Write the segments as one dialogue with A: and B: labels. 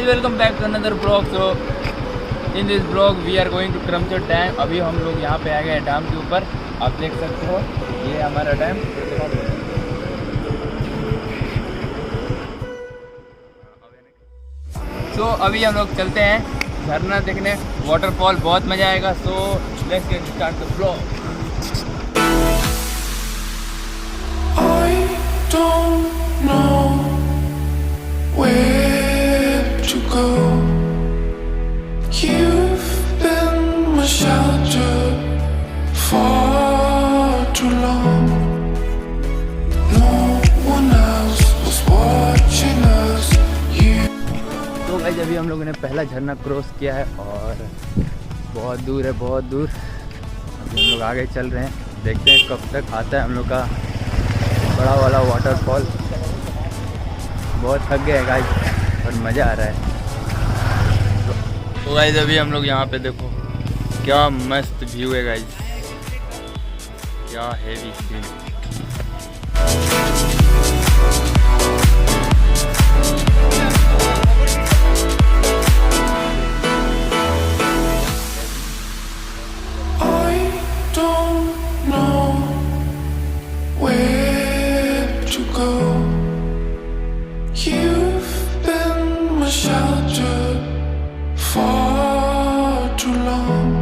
A: welcome back to another vlog. So in this vlog we are going to Karamchat dam. अभी हम लोग यहाँ पे आ गए हैं डैम के ऊपर. आप देख सकते हो ये हमारा डैम. तो अभी हम लोग चलते हैं झरना देखने, वाटरफॉल. बहुत मज़ा आएगा. So let's get start the vlog.
B: Don't know where to go. You've been my shelter for too long. No one else was watching us.
A: तो गाइस अभी हम लोगों ने पहला झरना क्रॉस किया है और बहुत दूर है, बहुत दूर. अभी हम लोग आगे चल रहे हैं. देखते हैं कब तक आता है हम लोग का बड़ा वाला वाटरफॉल. बहुत थक गए गाइस और मज़ा आ रहा है. तो गाइस अभी हम लोग यहाँ पे देखो क्या मस्त व्यू है गाइस. क्या heavy scene.
B: You've been my shelter for too long.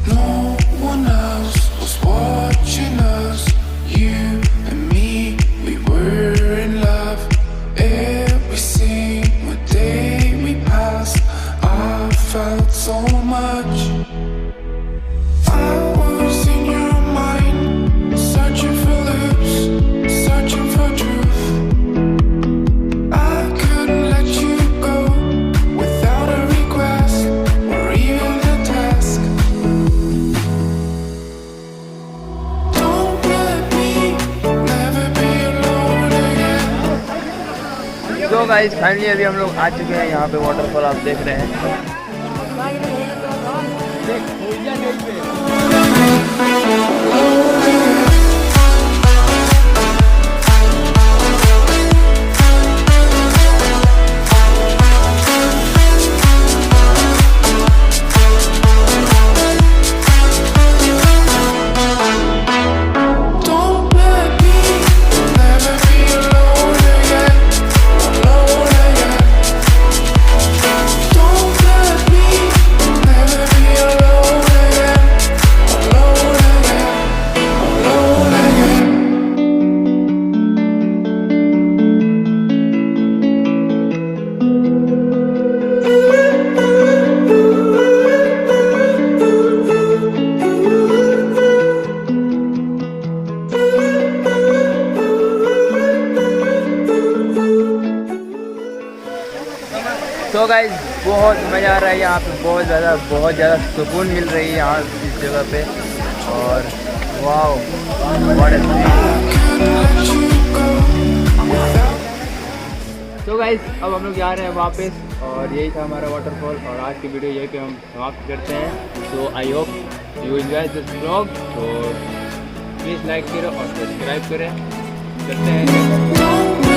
B: No one else was watching us. You and me, we were in love. Every single day we passed, I felt so much. I was in your mind, searching for lips, searching for truth. I couldn't let you go without a request or even a task. Don't let me never be alone again.
A: तो guys finally अभी हम लोग आ चुके हैं यहाँ पे. Waterfall आप देख रहे हैं. तो गाइस बहुत मज़ा आ रहा है यहाँ पे. बहुत ज़्यादा सुकून मिल रही है यहाँ इस जगह पे. और वाओ व्हाट अ सीन. तो गाइस अब हम लोग जा रहे हैं वापस. और यही था हमारा वाटरफॉल. और आज की वीडियो यही पे हम समाप्त करते हैं. तो I hope you enjoy this vlog. तो प्लीज़ लाइक करें और सब्सक्राइब करें. करते हैं.